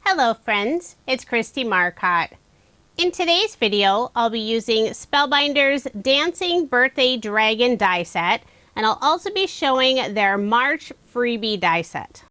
Hello friends, it's Kristie Marcotte. In today's video, I'll be using Spellbinders Dancing Birthday Dragon die set, and I'll also be showing their March freebie die set.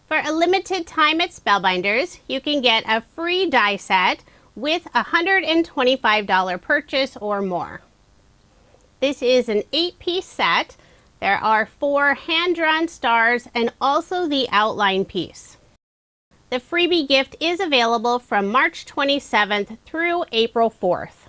For a limited time at Spellbinders, you can get a free die set with a $125 purchase or more. This is an 8-piece set. There are 4 hand-drawn stars and also the outline piece. The freebie gift is available from March 27th through April 4th.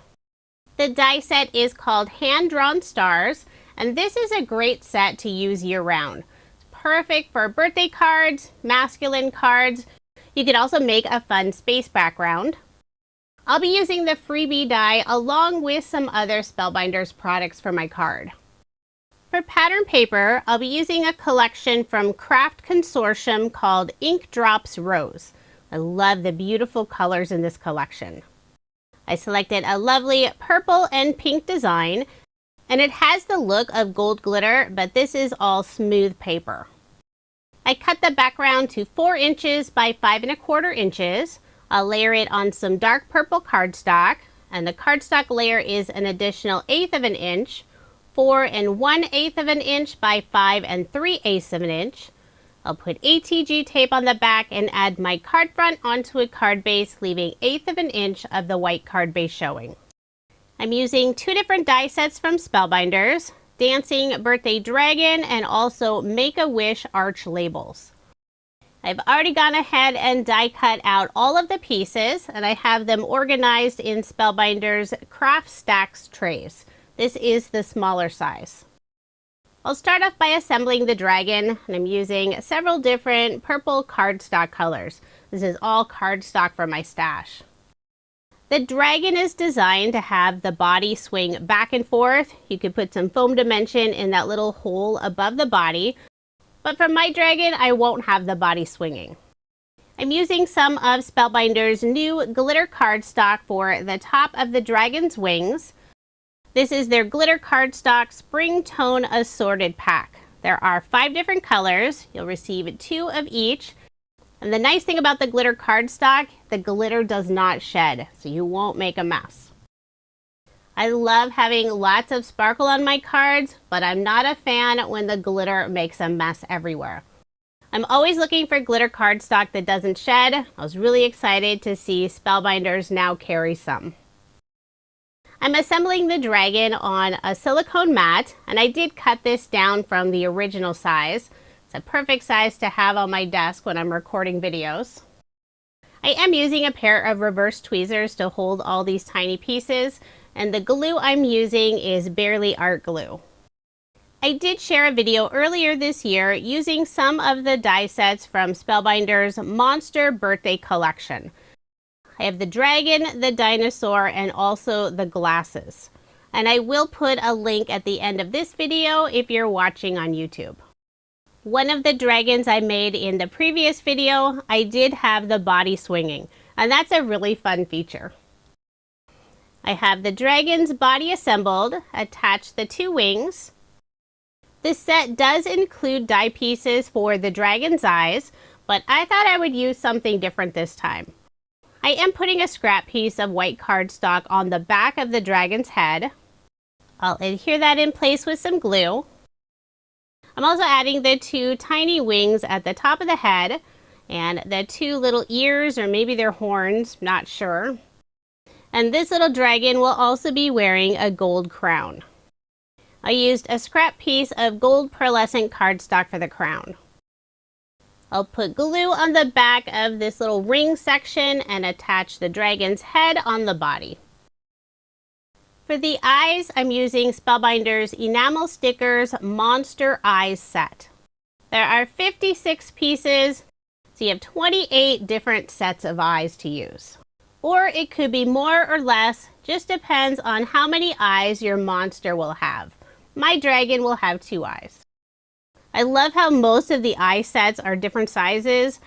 The die set is called Hand-Drawn Stars, and this is a great set to use year-round. Perfect for birthday cards, masculine cards. You could also make a fun space background. I'll be using the freebie die along with some other Spellbinders products for my card. For pattern paper, I'll be using a collection from Craft Consortium called Ink Drops Rose. I love the beautiful colors in this collection. I selected a lovely purple and pink design, and it has the look of gold glitter, but this is all smooth paper. I cut the background to 4 inches by 5 1/4 inches. I'll layer it on some dark purple cardstock, and the cardstock layer is an additional 1/8 of an inch, 4 1/8 of an inch by 5 3/8 of an inch. I'll put ATG tape on the back and add my card front onto a card base, leaving 1/8 of an inch of the white card base showing. I'm using 2 different die sets from Spellbinders, Dancing Birthday Dragon and also Make-A-Wish Arch labels. I've already gone ahead and die cut out all of the pieces, and I have them organized in Spellbinders Craft Stax trays. This is the smaller size. I'll start off by assembling the dragon, and I'm using several different purple cardstock colors. This is all cardstock from my stash. The dragon is designed to have the body swing back and forth. You could put some foam dimension in that little hole above the body, but for my dragon, I won't have the body swinging. I'm using some of Spellbinders' new glitter cardstock for the top of the dragon's wings. This is their glitter cardstock spring tone assorted pack. There are 5 different colors. You'll receive 2 of each. And the nice thing about the glitter cardstock, the glitter does not shed, so you won't make a mess. I love having lots of sparkle on my cards, but I'm not a fan when the glitter makes a mess everywhere. I'm always looking for glitter cardstock that doesn't shed. I was really excited to see Spellbinders now carry some. I'm assembling the dragon on a silicone mat, and I did cut this down from the original size. A perfect size to have on my desk when I'm recording videos. I am using a pair of reverse tweezers to hold all these tiny pieces, and the glue I'm using is Barely Art glue. I did share a video earlier this year using some of the die sets from Spellbinders' Monster Birthday Collection. I have the dragon, the dinosaur, and also the glasses. And I will put a link at the end of this video if you're watching on YouTube. One of the dragons I made in the previous video, I did have the body swinging, and that's a really fun feature. I have the dragon's body assembled, attached the 2 wings. This set does include die pieces for the dragon's eyes, but I thought I would use something different this time. I am putting a scrap piece of white cardstock on the back of the dragon's head. I'll adhere that in place with some glue. I'm also adding the 2 tiny wings at the top of the head and the 2 little ears, or maybe they're horns, not sure. And this little dragon will also be wearing a gold crown. I used a scrap piece of gold pearlescent cardstock for the crown. I'll put glue on the back of this little ring section and attach the dragon's head on the body. For the eyes, I'm using Spellbinders Enamel Stickers Monster Eyes set. There are 56 pieces, so you have 28 different sets of eyes to use. Or it could be more or less, just depends on how many eyes your monster will have. My dragon will have 2 eyes. I love how most of the eye sets are different sizes.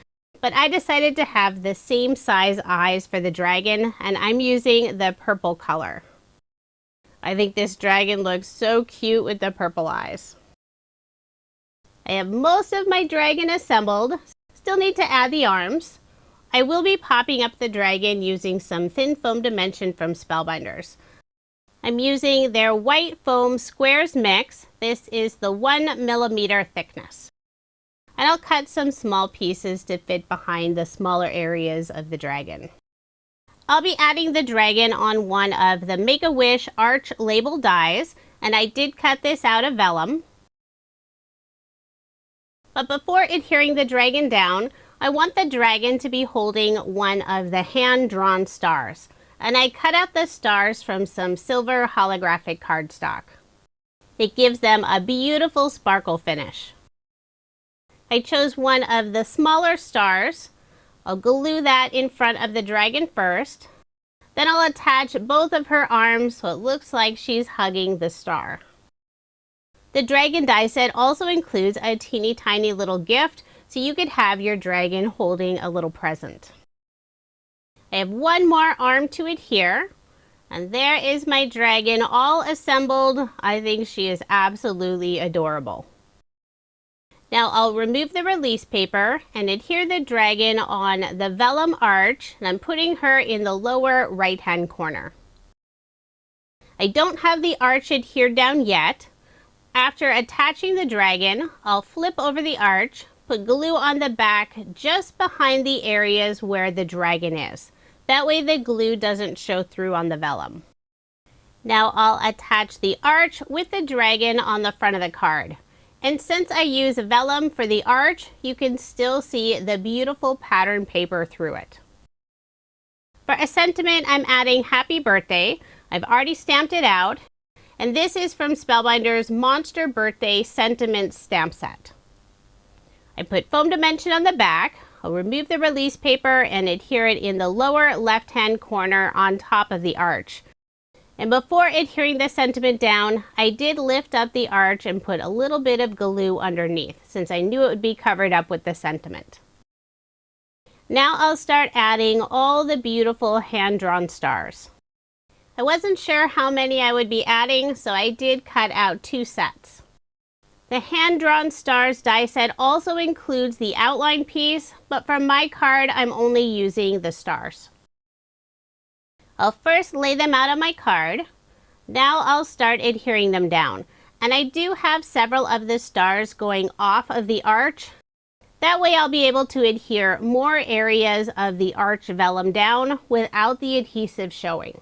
but I decided to have the same size eyes for the dragon, and I'm using the purple color. I think this dragon looks so cute with the purple eyes. I have most of my dragon assembled. Still need to add the arms. I will be popping up the dragon using some thin foam dimension from Spellbinders. I'm using their white foam squares mix. This is the 1 millimeter thickness. And I'll cut some small pieces to fit behind the smaller areas of the dragon. I'll be adding the dragon on one of the Make-A-Wish Arch label dies, and I did cut this out of vellum. But before adhering the dragon down, I want the dragon to be holding one of the hand-drawn stars, and I cut out the stars from some silver holographic cardstock. It gives them a beautiful sparkle finish. I chose one of the smaller stars. I'll glue that in front of the dragon first. Then I'll attach both of her arms so it looks like she's hugging the star. The dragon die set also includes a teeny tiny little gift so you could have your dragon holding a little present. I have one more arm to adhere, and there is my dragon all assembled. I think she is absolutely adorable. Now I'll remove the release paper and adhere the dragon on the vellum arch, and I'm putting her in the lower right hand corner. I don't have the arch adhered down yet. After attaching the dragon, I'll flip over the arch, put glue on the back just behind the areas where the dragon is. That way the glue doesn't show through on the vellum. Now I'll attach the arch with the dragon on the front of the card. And since I use vellum for the arch, you can still see the beautiful pattern paper through it. For a sentiment, I'm adding Happy Birthday. I've already stamped it out. And this is from Spellbinders' Monster Birthday Sentiment Stamp Set. I put foam dimension on the back. I'll remove the release paper and adhere it in the lower left-hand corner on top of the arch. And before adhering the sentiment down, I did lift up the arch and put a little bit of glue underneath, since I knew it would be covered up with the sentiment. Now I'll start adding all the beautiful hand-drawn stars. I wasn't sure how many I would be adding, so I did cut out 2 sets. The hand-drawn stars die set also includes the outline piece, but for my card, I'm only using the stars. I'll first lay them out on my card. Now I'll start adhering them down. And I do have several of the stars going off of the arch. That way I'll be able to adhere more areas of the arch vellum down without the adhesive showing.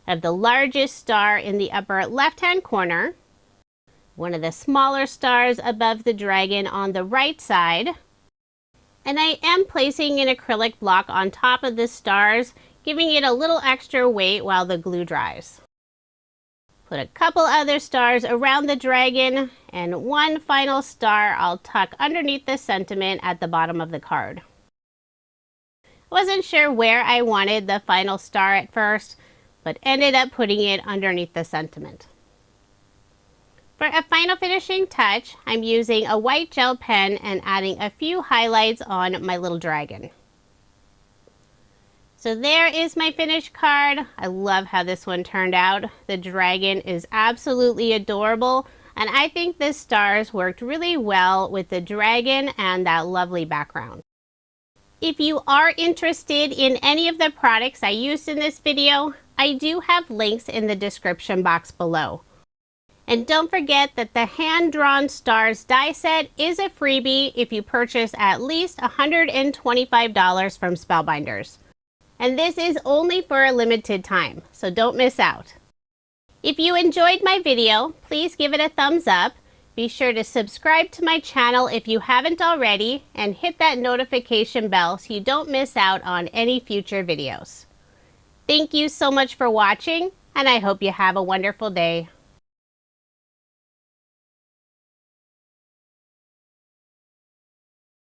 I have the largest star in the upper left-hand corner, one of the smaller stars above the dragon on the right side, and I am placing an acrylic block on top of the stars, giving it a little extra weight while the glue dries. Put a couple other stars around the dragon, and one final star I'll tuck underneath the sentiment at the bottom of the card. I wasn't sure where I wanted the final star at first, but ended up putting it underneath the sentiment. For a final finishing touch, I'm using a white gel pen and adding a few highlights on my little dragon. So there is my finished card. I love how this one turned out. The dragon is absolutely adorable, and I think the stars worked really well with the dragon and that lovely background. If you are interested in any of the products I used in this video, I do have links in the description box below. And don't forget that the hand-drawn stars die set is a freebie if you purchase at least $125 from Spellbinders. And this is only for a limited time, so don't miss out. If you enjoyed my video, please give it a thumbs up. Be sure to subscribe to my channel if you haven't already, and hit that notification bell so you don't miss out on any future videos. Thank you so much for watching, and I hope you have a wonderful day.